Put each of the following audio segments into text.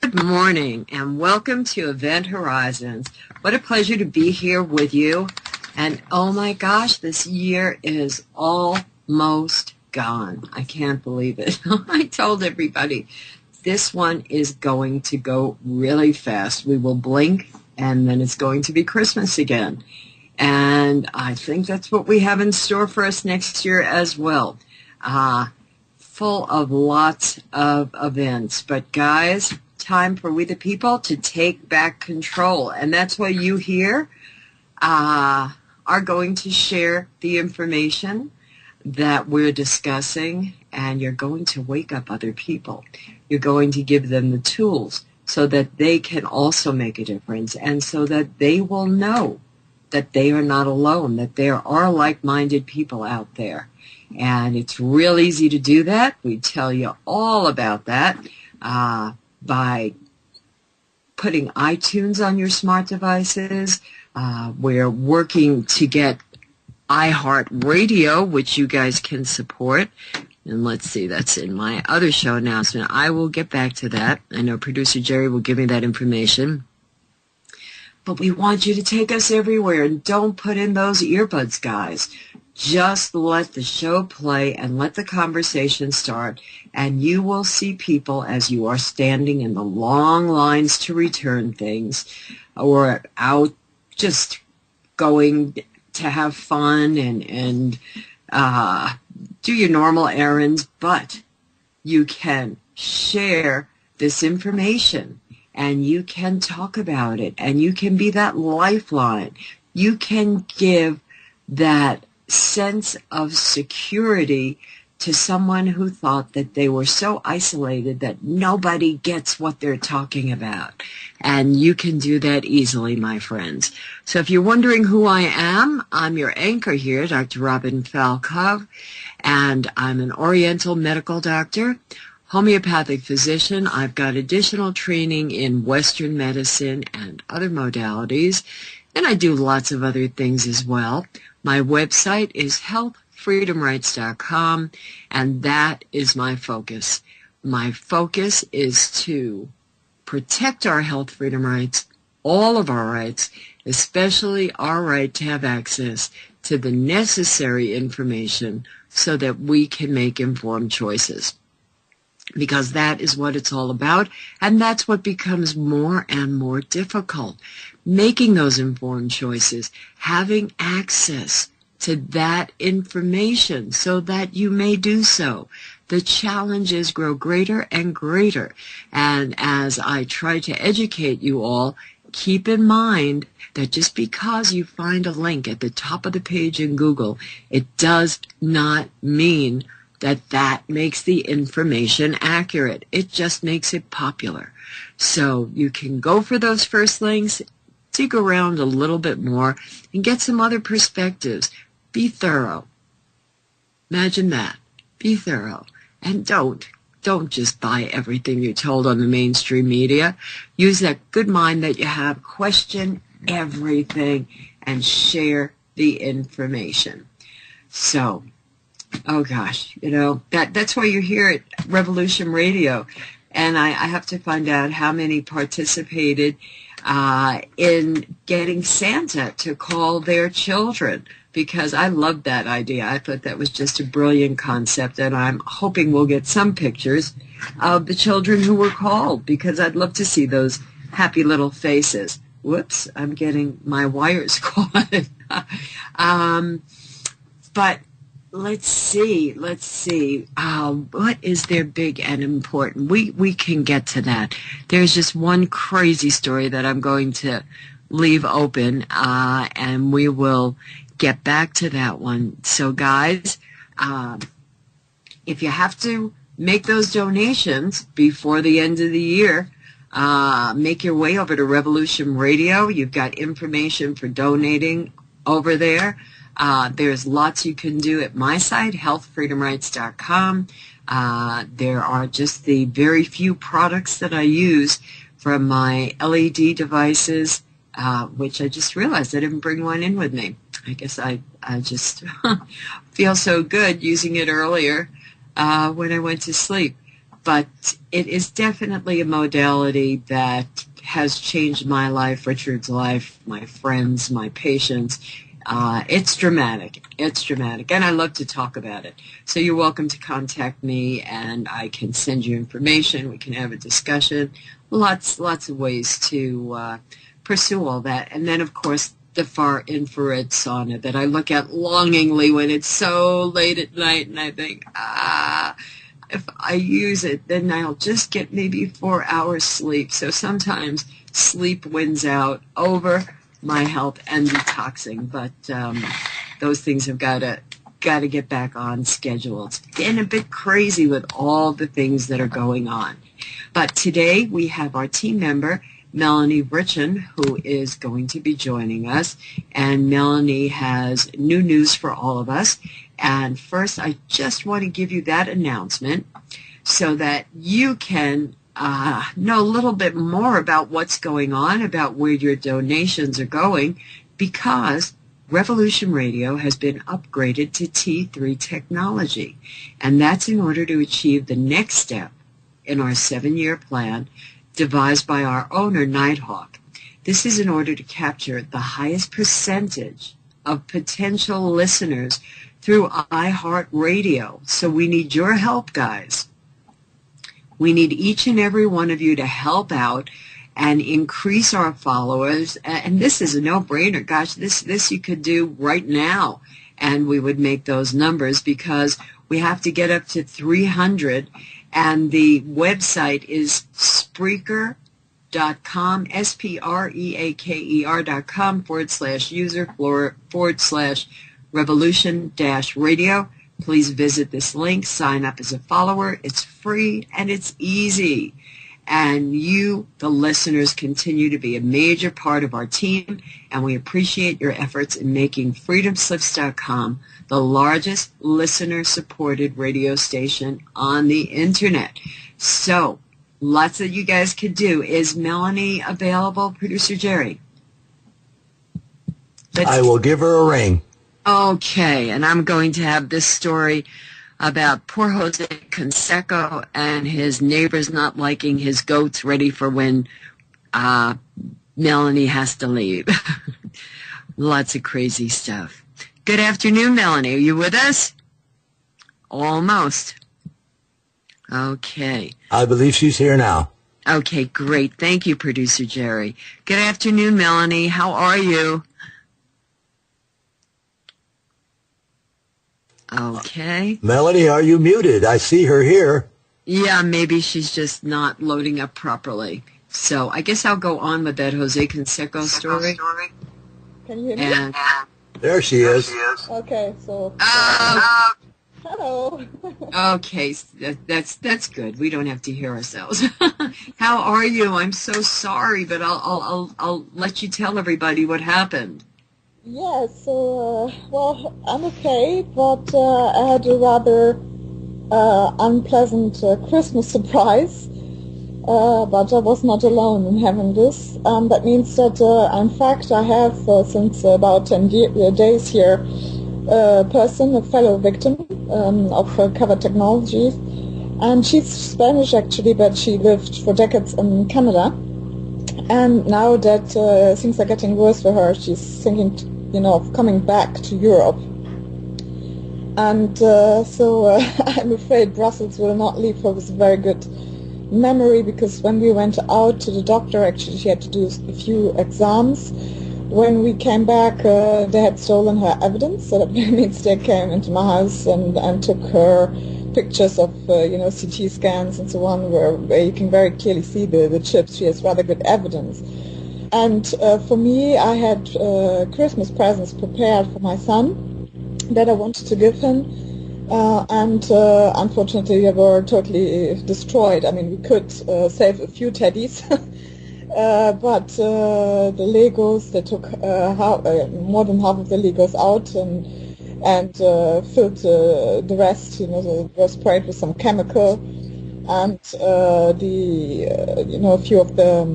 Good morning and welcome to Event Horizons. What a pleasure to be here with you. And oh my gosh, this year is almost gone. I can't believe it. I told everybody this one is going to go really fast. We will blink and then it's going to be Christmas again. And I think that's what we have in store for us next year as well. Full of lots of events. But guys, time for we the people to take back control. And that's why you here are going to share the information that we're discussing, and you're going to wake up other people. You're going to give them the tools so that they can also make a difference, and so that they will know that they are not alone, that there are like-minded people out there. And it's real easy to do that. We tell you all about that by putting iTunes on your smart devices. We're working to get iHeartRadio, which you guys can support. And let's see, that's in my other show announcement. I will get back to that. I know producer Jerry will give me that information. But we want you to take us everywhere, and don't put in those earbuds, guys. Just let the show play and let the conversation start, and you will see people as you are standing in the long lines to return things, or out just going to have fun and do your normal errands, but you can share this information and you can talk about it, and you can be that lifeline. You can give that sense of security to someone who thought that they were so isolated that nobody gets what they're talking about. And you can do that easily, my friends. So if you're wondering who I am, I'm your anchor here, Dr. Robin Falkov, and I'm an Oriental medical doctor, homeopathic physician. I've got additional training in Western medicine and other modalities, and I do lots of other things as well. My website is healthfreedomrights.com, and that is my focus. My focus is to protect our health freedom rights, all of our rights, especially our right to have access to the necessary information so that we can make informed choices. Because that is what it's all about, and that's what becomes more and more difficult. Making those informed choices, having access to that information so that you may do so. The challenges grow greater and greater, and as I try to educate you all, keep in mind that just because you find a link at the top of the page in Google, it does not mean that that makes the information accurate. It just makes it popular. So you can go for those first links, dig around a little bit more, and get some other perspectives. Be thorough. Imagine that. Be thorough. And don't just buy everything you're told on the mainstream media. Use that good mind that you have. Question everything and share the information. So, oh gosh, that's why you're here at Revolution Radio. And I have to find out how many participated in getting Santa to call their children, because I loved that idea. I thought that was just a brilliant concept, and I'm hoping we'll get some pictures of the children who were called, because I'd love to see those happy little faces. Whoops, I'm getting my wires caught. But let's see. What is there big and important? We can get to that. There's just one crazy story that I'm going to leave open, and we will get back to that one. So guys, if you have to make those donations before the end of the year, make your way over to Revolution Radio. You've got information for donating over there. There's lots you can do at my site, healthfreedomrights.com. There are just the very few products that I use from my LED devices, which I just realized I didn't bring one in with me. I guess I just feel so good using it earlier when I went to sleep. but it is definitely a modality that has changed my life, Richard's life, my friends, my patients. It's dramatic. It's dramatic, and I love to talk about it. So you're welcome to contact me, and I can send you information. We can have a discussion. Lots of ways to pursue all that. And then, of course, the far infrared sauna that I look at longingly when it's so late at night, and I think, if I use it, then I'll just get maybe 4 hours sleep. So sometimes sleep wins out over my health and detoxing, but those things have got to get back on schedule. It's been a bit crazy with all the things that are going on. But today we have our team member, Melanie Vritschan, who is going to be joining us. And Melanie has new news for all of us. And first, I just want to give you that announcement so that you can know a little bit more about what's going on, about where your donations are going, because Revolution Radio has been upgraded to T3 technology. And that's in order to achieve the next step in our 7-year plan devised by our owner, Nighthawk. This is in order to capture the highest percentage of potential listeners through iHeartRadio. So we need your help, guys. We need each and every one of you to help out and increase our followers. And this is a no-brainer. Gosh, this you could do right now, and we would make those numbers, because we have to get up to 300. And the website is Spreaker.com, Spreaker.com/user/revolution-radio. Please visit this link, sign up as a follower. It's free and it's easy. And you, the listeners, continue to be a major part of our team, and we appreciate your efforts in making freedomslips.com the largest listener-supported radio station on the internet. So, lots that you guys could do. Is Melanie available, Producer Jerry? I will give her a ring. Okay, and I'm going to have this story about poor Jose Canseco and his neighbors not liking his goats ready for when Melanie has to leave. Lots of crazy stuff. Good afternoon, Melanie. Are you with us? Almost. Okay. I believe she's here now. Okay, great. Thank you, Producer Jerry. Good afternoon, Melanie. How are you? Okay. Melanie, are you muted? I see her here. Yeah, maybe she's just not loading up properly. So I guess I'll go on with that Jose Canseco story. Can you hear me? And There she is. Okay, so... hello. Okay, that's good. We don't have to hear ourselves. How are you? I'm so sorry, but I'll let you tell everybody what happened. Yeah, so, well, I'm okay, but I had a rather unpleasant Christmas surprise, but I was not alone in having this. That means that, in fact, I have, since about 10 days here, a person, a fellow victim of covered technologies, and she's Spanish, actually, but she lived for decades in Canada. And now that things are getting worse for her, she's thinking, of coming back to Europe. And so I'm afraid Brussels will not leave her with a very good memory, because when we went out to the doctor, actually she had to do a few exams. When we came back, they had stolen her evidence, so that means they came into my house and took her pictures of, CT scans and so on, where you can very clearly see the chips. She has rather good evidence. And for me, I had Christmas presents prepared for my son that I wanted to give him, and unfortunately they were totally destroyed. I mean, we could save a few teddies, but the Legos, they took more than half of the Legos out and filled the rest. They were sprayed with some chemical, and a few of the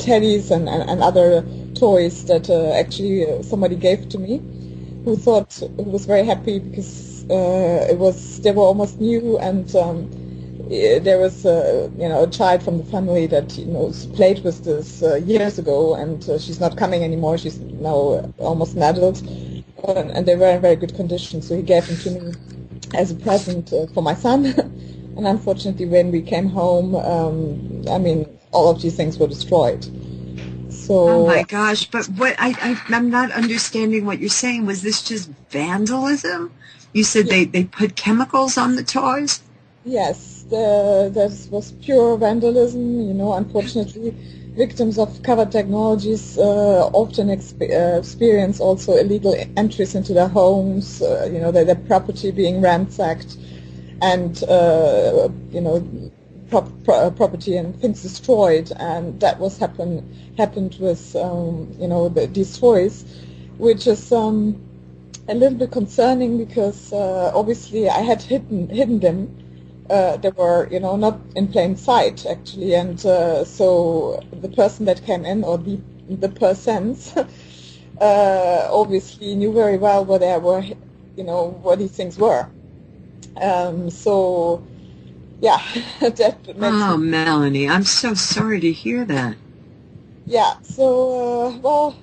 teddies and other toys that actually somebody gave to me, who was very happy because they were almost new, and there was a child from the family that played with this years ago, and she's not coming anymore. She's now almost an adult, and they were in very good condition. So he gave them to me as a present for my son. And unfortunately, when we came home, all of these things were destroyed. So, oh my gosh! But what I'm not understanding what you're saying. Was this just vandalism? You said they put chemicals on the toys? Yes, that was pure vandalism. Unfortunately, victims of covered technologies often experience also illegal entries into their homes. Their property being ransacked, and property and things destroyed, and that was happened with these toys, which is a little bit concerning because obviously I had hidden them. They were not in plain sight actually, and so the person that came in, or the persons, obviously knew very well where they were, what these things were. So yeah, that makes Oh, Melanie, I'm so sorry to hear that. Yeah, so,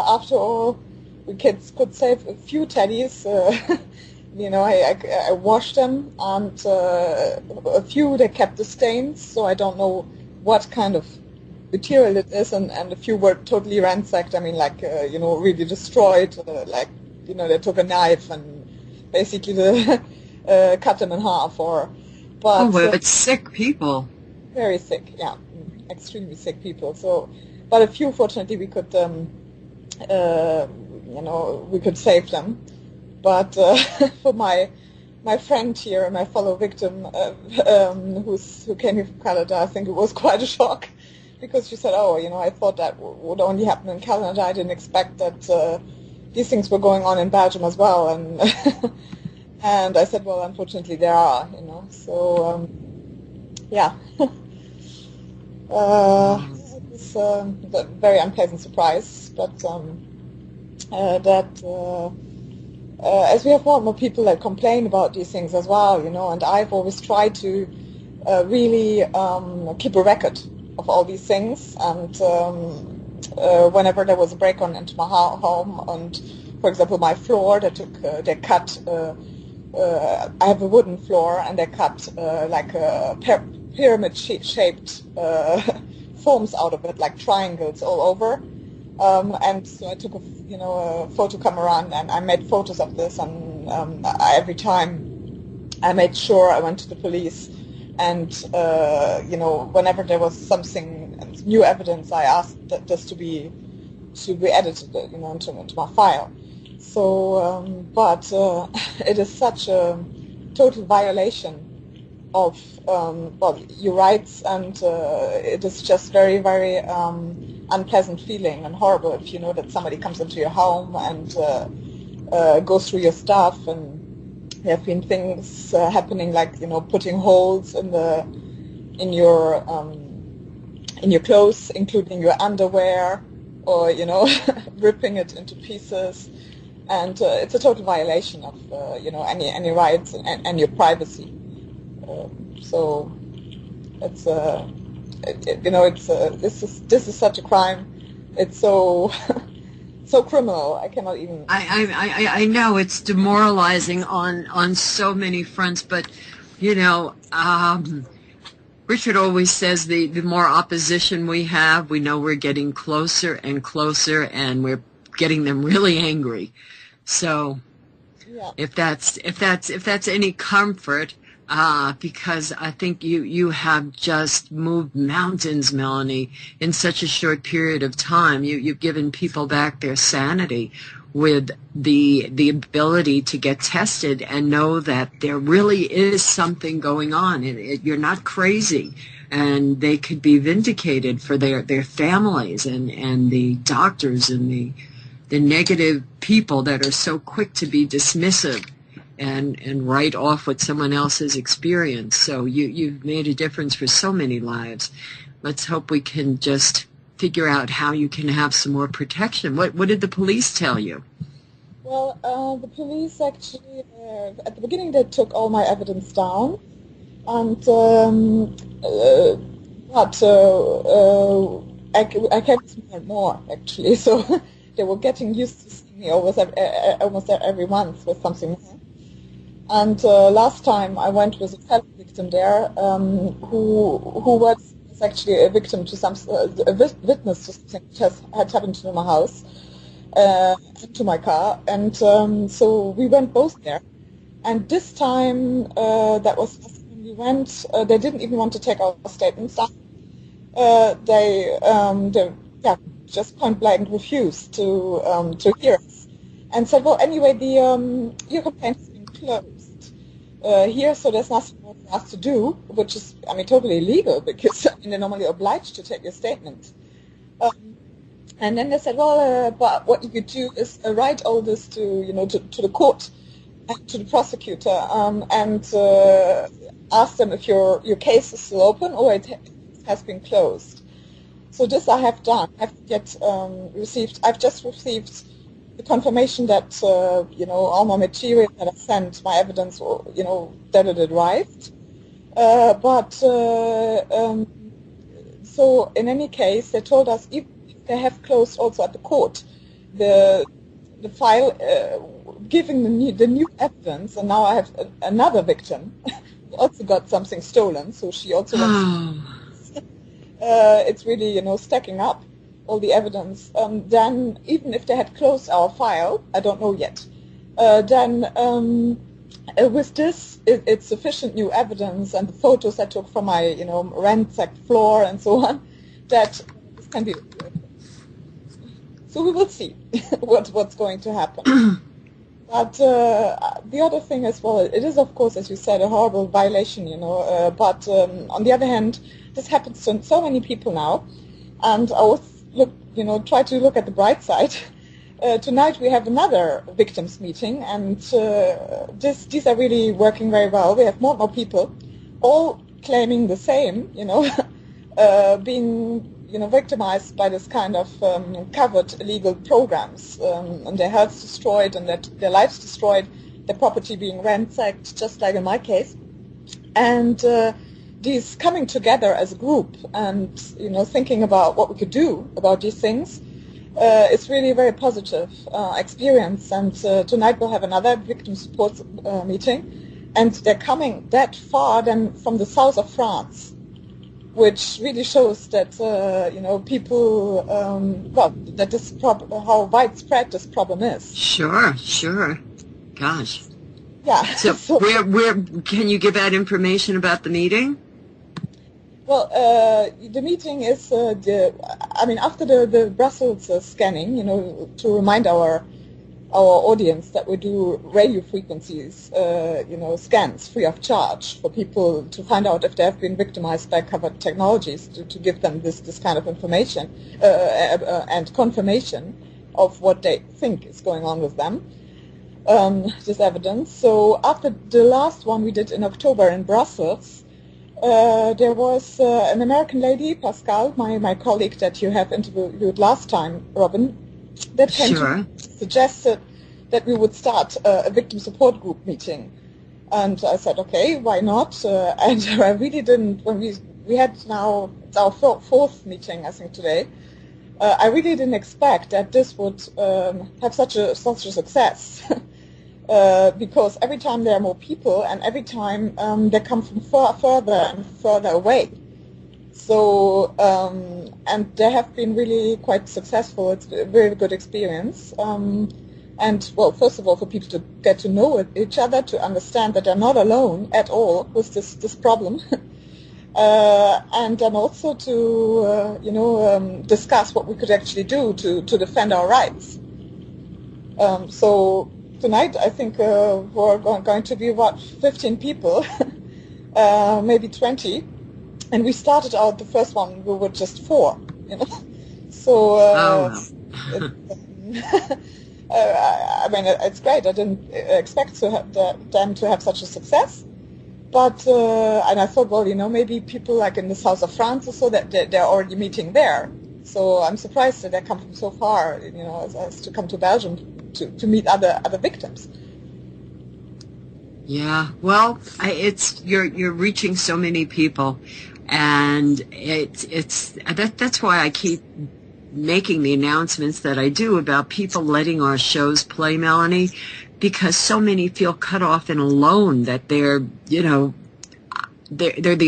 after all, we kids could save a few teddies. I washed them, and a few, they kept the stains, so I don't know what kind of material it is, and a few were totally ransacked. Really destroyed, they took a knife and basically cut them in half, But sick people. Very sick, yeah, extremely sick people. So, but a few, fortunately, we could, we could save them. But for my friend here, my fellow victim, who came here from Canada, I think it was quite a shock, because she said, I thought that would only happen in Canada. I didn't expect that these things were going on in Belgium as well, and and I said, well, unfortunately there are, so yeah. It's a very unpleasant surprise, but as we have more and more people that complain about these things as well, and I've always tried to really keep a record of all these things, and whenever there was a break on into my home, and for example my floor, they cut, I have a wooden floor, and they cut like a pyramid shaped forms out of it, like triangles all over. And so I took a photo camera, and I made photos of this, and every time I made sure I went to the police, and whenever there was something, new evidence, I asked that this to be edited, into my file. So, but it is such a total violation of your rights, and it is just very, very unpleasant feeling and horrible if you know that somebody comes into your home and goes through your stuff, and there have been things happening like putting holes in your clothes, including your underwear, or ripping it into pieces, and it's a total violation of any rights and your privacy. So it's this is such a crime. It's so so criminal. I cannot even. I know it's demoralizing on so many fronts, but Richard always says the more opposition we have, we know we're getting closer and closer, and we're getting them really angry. So yeah. if that's any comfort. Because I think you have just moved mountains, Melanie, in such a short period of time. You've given people back their sanity with the ability to get tested and know that there really is something going on. You're not crazy, and they could be vindicated for their families and the doctors and the negative people that are so quick to be dismissive and write off what someone else has experienced. So you've made a difference for so many lives. Let's hope we can just figure out how you can have some more protection. What did the police tell you? Well, the police actually, at the beginning they took all my evidence down, And but I came more and more, actually, so they were getting used to seeing me almost every month with something more. And last time I went with a fellow victim there, who was actually a victim to a witness to something that had happened to my house, to my car, and so we went both there. And this time, that was when we went, they didn't even want to take our statements down. They just point blank refused to hear us, and said, well, anyway, your complaint has been closed here, so there's nothing more for us to do, which is, I mean, totally illegal, because they're normally obliged to take your statement. And then they said, well, but what you could do is write all this to the court and to the prosecutor, and ask them if your case is still open or it has been closed. So this I have done. I've just received the confirmation that all my material that I sent, my evidence, that it arrived. So in any case, they told us if they have closed also at the court the file, giving the new evidence, and now I have another victim who also got something stolen, so she also wants it's really, stacking up all the evidence. Then even if they had closed our file, I don't know yet, then with this, it's sufficient new evidence and the photos I took from my, ransacked floor and so on, that this can be. So we will see what's going to happen. But the other thing as well, it is, of course, as you said, a horrible violation, but on the other hand, this happens to so many people now, and I always try to look at the bright side. Tonight we have another victims meeting, and these are really working very well. We have more and more people, all claiming the same, being victimized by this kind of covered illegal programs, and their health destroyed, and their lives destroyed, their property being ransacked, just like in my case. And these coming together as a group and thinking about what we could do about these things, it's really a very positive experience. And tonight we'll have another victim support meeting, and they're coming that far then from the south of France, which really shows that people that how widespread this problem is. Sure. Gosh. Yeah. So where can you give that information about the meeting? Well, the meeting is after the Brussels scanning, to remind our audience that we do radio frequencies, scans free of charge for people to find out if they have been victimized by covered technologies, to give them this kind of information and confirmation of what they think is going on with them, this evidence. So after the last one we did in October in Brussels, there was an American lady, Pascal, my colleague that you have interviewed last time, Robin, that came to suggested that we would start a victim support group meeting. And I said, okay, why not? And I really didn't, when we had now our fourth meeting, I think, today, I really didn't expect that this would have such a success. Because every time there are more people, and every time they come from further and further away. So, and they have been really quite successful. It's a very good experience. And, well, first of all, for people to get to know each other, to understand that they're not alone at all with this problem. And then also to, discuss what we could actually do to defend our rights. So tonight, I think we're going to be about 15 people, maybe 20. And we started out the first one, we were just 4, So, it's great. I didn't expect them to have such a success. But, and I thought, well, maybe people like in the south of France or so, that they're already meeting there. So I'm surprised that they come from so far, as to come to Belgium to meet other victims. Yeah, well, you're reaching so many people, and that's why I keep making the announcements that I do about people letting our shows play, Melanie, because so many feel cut off and alone that they're the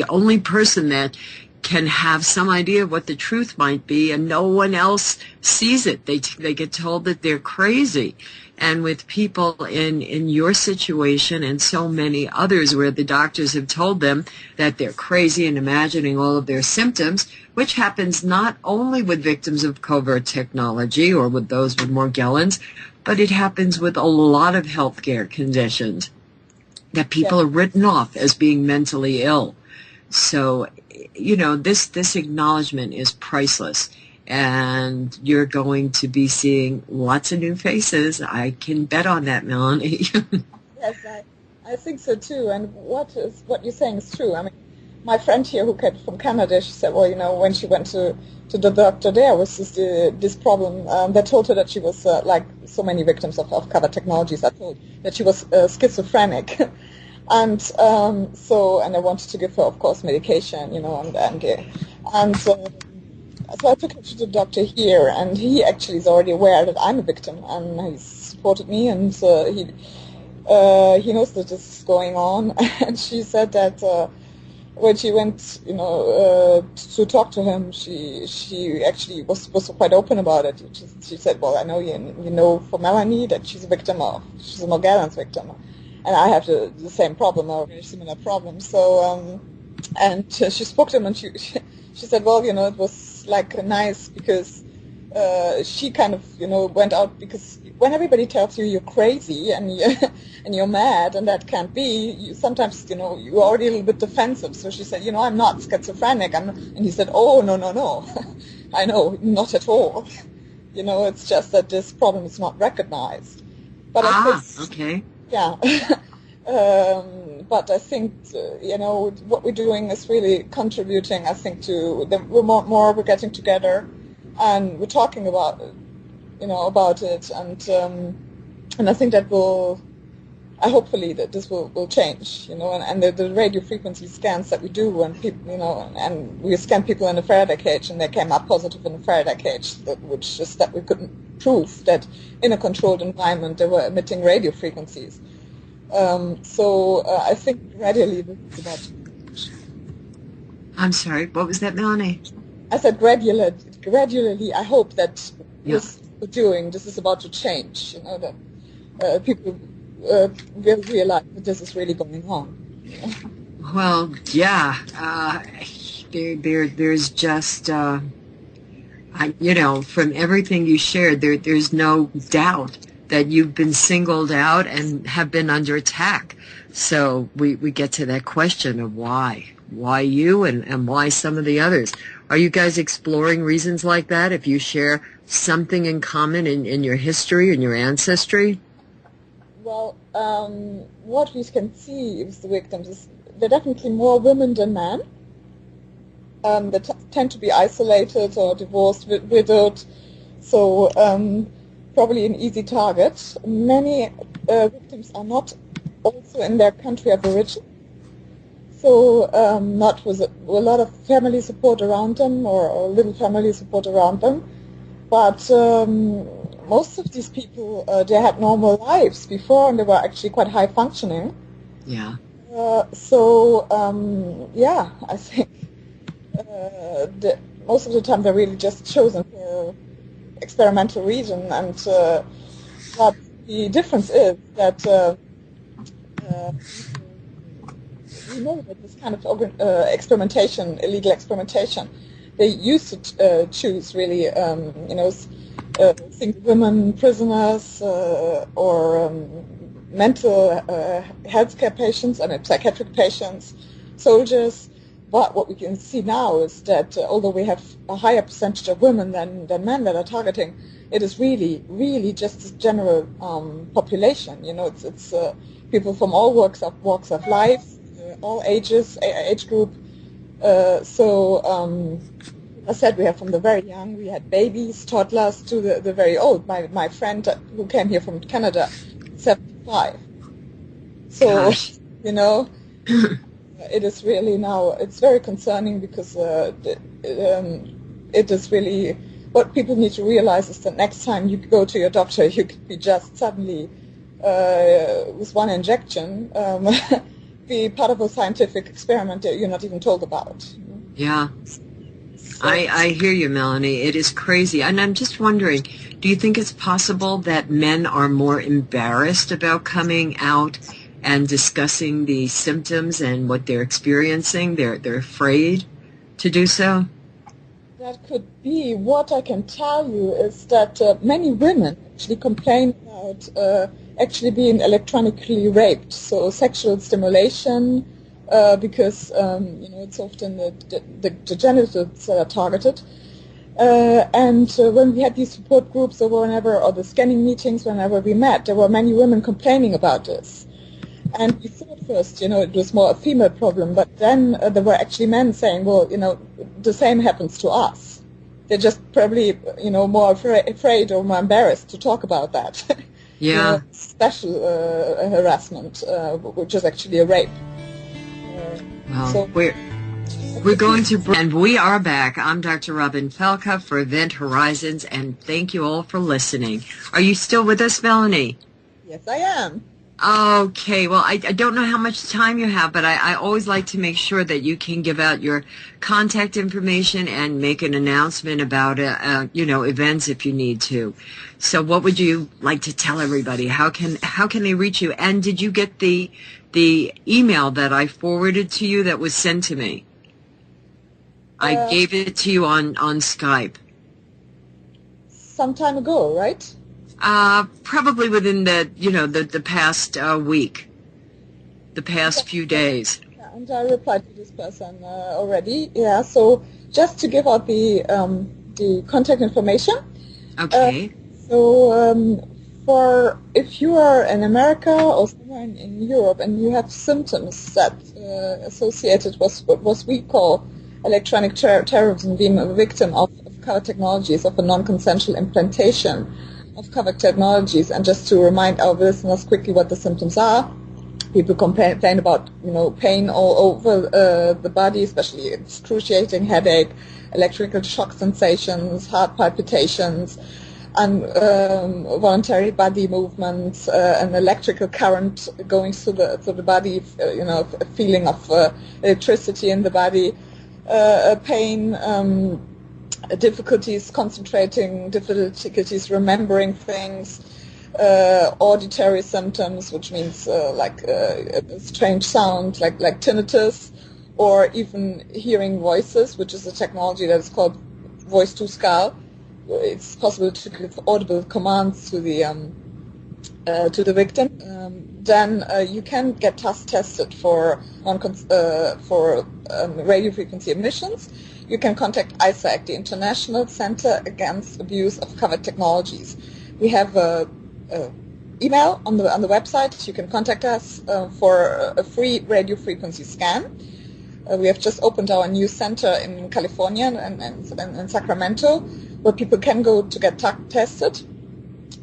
only person that can have some idea of what the truth might be, and no one else sees it. They get told that they're crazy. And with people in your situation and so many others where the doctors have told them that they're crazy and imagining all of their symptoms, which happens not only with victims of covert technology or with those with Morgellons, but it happens with a lot of healthcare conditions, that people are written off as being mentally ill. So, this acknowledgement is priceless. And you're going to be seeing lots of new faces. I can bet on that, Melanie. Yes, I think so too. And what you're saying is true. I mean, my friend here who came from Canada, she said, well, when she went to the doctor there was this problem. They told her that she was, like so many victims of cover technologies, I told that she was schizophrenic. And so I wanted to give her, of course, medication, and so I took her to the doctor here, and he actually is already aware that I'm a victim, and he supported me, and he knows that this is going on. And she said that when she went, to talk to him, she actually was quite open about it. She said, well, I know you know for Melanie that she's a Morgellons victim, and I have the same problem or a very similar problem. So and she spoke to him, and she said, well, it was like nice because she kind of went out, because when everybody tells you you're crazy and you're mad and that can't be, you sometimes you're already a little bit defensive. So she said, I'm not schizophrenic, and he said, oh no I know, not at all. It's just that this problem is not recognized. But I think, okay. Yeah. But I think, what we're doing is really contributing, I think, to we're getting together and we're talking about it. And I think that hopefully that this will change, and the radio frequency scans that we do, and people, and we scan people in the Faraday cage, and they came up positive in the Faraday cage, which is that we couldn't prove that in a controlled environment they were emitting radio frequencies. So I think gradually this is about to change. I'm sorry, what was that, Melanie? I said gradually I hope that this we're doing, this is about to change, that people will realize that this is really going on. Well, yeah, there's just, from everything you shared, there's no doubt that you've been singled out and have been under attack. So we get to that question of why you and why some of the others. Are you guys exploring reasons like that? If you share something in common in your history and your ancestry? Well, what we can see with the victims is there are definitely more women than men. They tend to be isolated or divorced, widowed. So probably an easy target. Many victims are not also in their country of origin, so not with a lot of family support around them or little family support around them. But most of these people, they had normal lives before, and they were actually quite high functioning. Yeah. I think most of the time they're really just chosen for experimental reason, and but the difference is that we know that this kind of experimentation, illegal experimentation, they used to choose really, single women prisoners or mental health care patients, psychiatric patients, soldiers. But what we can see now is that although we have a higher percentage of women than men that are targeting, it is really, really just a general population. It's people from all walks of life, all ages, age group. I said we have from the very young, we had babies, toddlers, to the very old. My friend who came here from Canada, 75. So, Gosh. you know, it is really now, it's very concerning because it is really, what people need to realize is that next time you go to your doctor, you could be just suddenly, with one injection, be part of a scientific experiment that you're not even told about. Yeah. So, I hear you, Melanie. It is crazy. And I'm just wondering, do you think it's possible that men are more embarrassed about coming out and discussing the symptoms and what they're experiencing? They're afraid to do so? that could be. What I can tell you is that many women actually complain about actually being electronically raped, so sexual stimulation, because it's often the genitals that are targeted. And when we had these support groups or the scanning meetings, whenever we met, there were many women complaining about this. And we thought first, it was more a female problem, but then there were actually men saying, well, the same happens to us. They're just probably, more afraid or more embarrassed to talk about that. Yeah. Special harassment, which is actually a rape. Well, so we're going to, and we are back. I'm Dr. Robin Falkov for Event Horizons, and thank you all for listening. Are you still with us, Melanie? Yes, I am. Okay, well, I don't know how much time you have, but I always like to make sure that you can give out your contact information and make an announcement about, events if you need to. So what would you like to tell everybody? How can they reach you? And did you get the email that I forwarded to you that was sent to me? I gave it to you on Skype. Some time ago, right? Probably within the past week, the past few days. Yeah, and I replied to this person already. Yeah, so just to give out the contact information. Okay. For if you are in America or somewhere in Europe and you have symptoms that associated with what we call electronic terrorism, being a victim of covered technologies, of a non-consensual implantation of covered technologies, and just to remind our listeners quickly what the symptoms are. People complain about pain all over the body, especially excruciating headache, electrical shock sensations, heart palpitations, and voluntary body movements, an electrical current going through the body, a feeling of electricity in the body, pain. Difficulties concentrating, difficulties remembering things, auditory symptoms, which means like a strange sound, like tinnitus, or even hearing voices, which is a technology that is called voice to skull. It's possible to give audible commands to the victim. Then you can get tested for radio frequency emissions. You can contact ICAACT, the International Center Against Abuse of Covered Technologies. We have a email on the website. You can contact us for a free radio frequency scan. We have just opened our new center in California and in Sacramento, where people can go to get tested.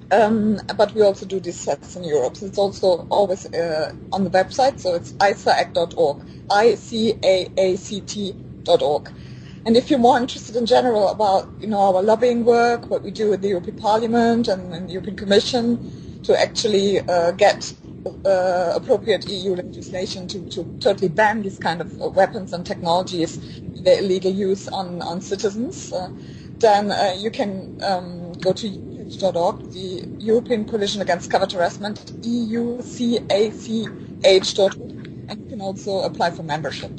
But we also do these tests in Europe. So it's also always on the website. So it's ICAACT.org, ICAACT.org. And if you're more interested in general about our lobbying work, what we do with the European Parliament and the European Commission to actually get appropriate EU legislation to totally ban these kind of weapons and technologies, their illegal use on citizens, then you can go to EUCACH.org, the European Coalition Against Covert Harassment, EUCACH.org, and you can also apply for membership.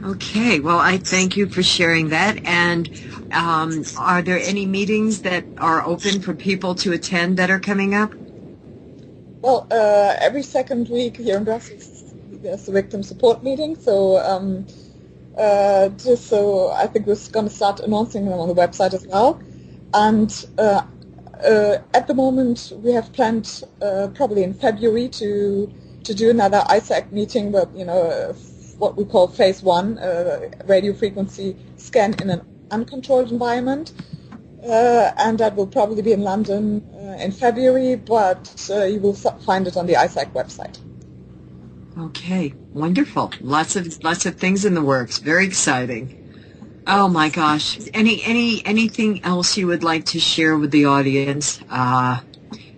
Okay, well, I thank you for sharing that. And are there any meetings that are open for people to attend that are coming up? Well, every second week here in Brussels, there's a victim support meeting. So I think we're going to start announcing them on the website as well. And at the moment, we have planned probably in February to do another ICAACT meeting, but what we call phase 1, radio frequency scan in an uncontrolled environment. and that will probably be in London in February, but you will find it on the ICAACT website. Okay, wonderful. Lots of things in the works. Very exciting. Oh my gosh. Anything else you would like to share with the audience?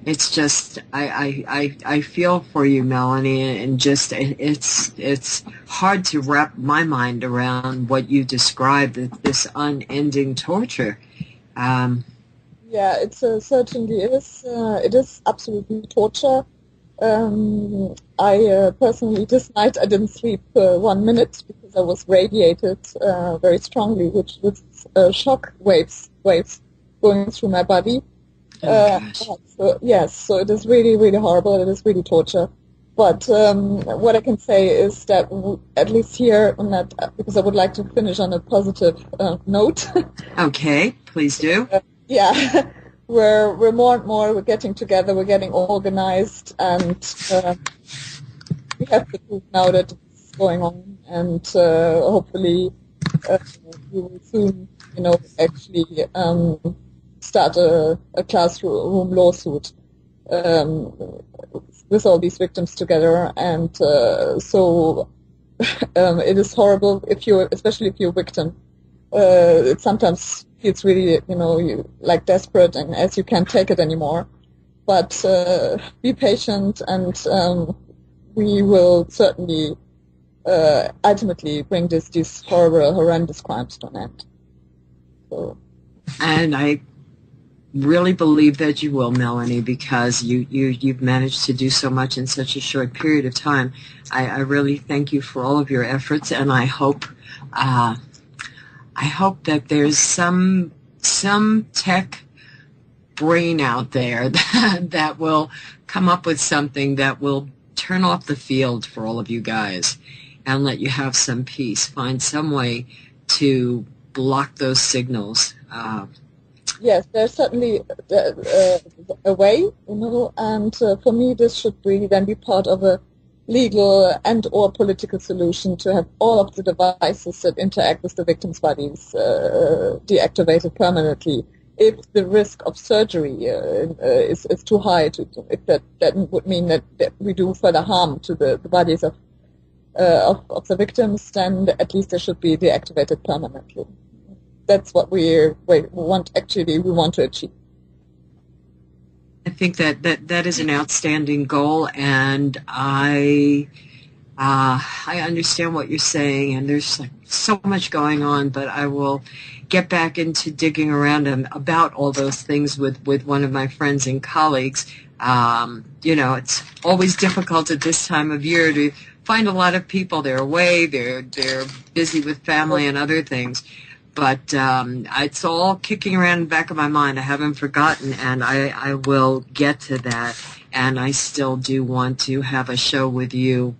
It's just I feel for you, Melanie, and just it's hard to wrap my mind around what you described, this unending torture. Yeah, it certainly is. It is absolutely torture. I personally, this night I didn't sleep 1 minute because I was radiated very strongly with shock waves going through my body. So, yes, so it is really, really horrible. It is really torture. But what I can say is that at least here on that, because I would like to finish on a positive note. Okay, please do. Yeah. We're more and more, we're getting together, we're getting organized, and we have the proof now that it's going on, and hopefully we will soon, actually start a classroom lawsuit with all these victims together, and so it is horrible especially if you're a victim. It sometimes feels really, you like desperate, and as you can't take it anymore. But be patient, and we will certainly ultimately bring these horrible, horrendous crimes to an end. So. And I really believe that you will, Melanie, because you've managed to do so much in such a short period of time. I really thank you for all of your efforts, and I hope that there's some tech brain out there that will come up with something that will turn off the field for all of you guys and let you have some peace. Find some way to block those signals. Yes, there's certainly a way, and for me this should really then be part of a legal and or political solution to have all of the devices that interact with the victims' bodies deactivated permanently. If the risk of surgery is too high, if that would mean that we do further harm to the bodies of the victims, then at least they should be deactivated permanently. That's what we want to achieve. I think that is an outstanding goal, and I understand what you're saying, and there's so much going on, but I will get back into digging around about all those things with one of my friends and colleagues. It's always difficult at this time of year to find a lot of people. They're away, they're busy with family and other things. But it's all kicking around in the back of my mind. I haven't forgotten, and I will get to that. And I still do want to have a show with you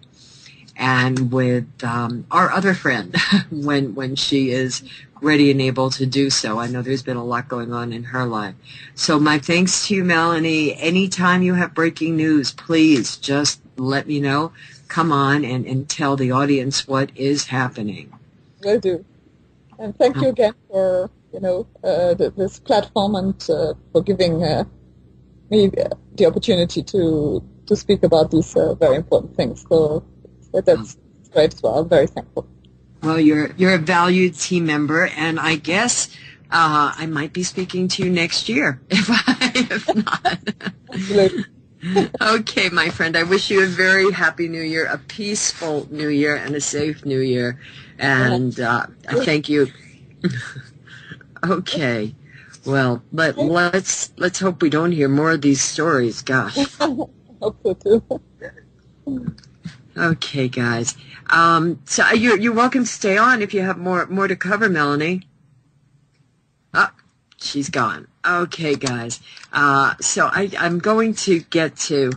and with our other friend when she is ready and able to do so. I know there's been a lot going on in her life. So my thanks to you, Melanie. Anytime you have breaking news, please just let me know. Come on and tell the audience what is happening. Will do. And thank you again for this platform and for giving me the opportunity to speak about these very important things. So that's great as well. I'm very thankful. Well, you're a valued team member, and I guess I might be speaking to you next year if not. Absolutely. Okay, my friend. I wish you a very happy New Year, a peaceful New Year, and a safe New Year. And I thank you. Okay. Well, let's hope we don't hear more of these stories. Gosh. Hope so too. Okay, guys. So you're welcome to stay on if you have more to cover, Melanie. Oh, she's gone. Okay, guys. So I'm going to get to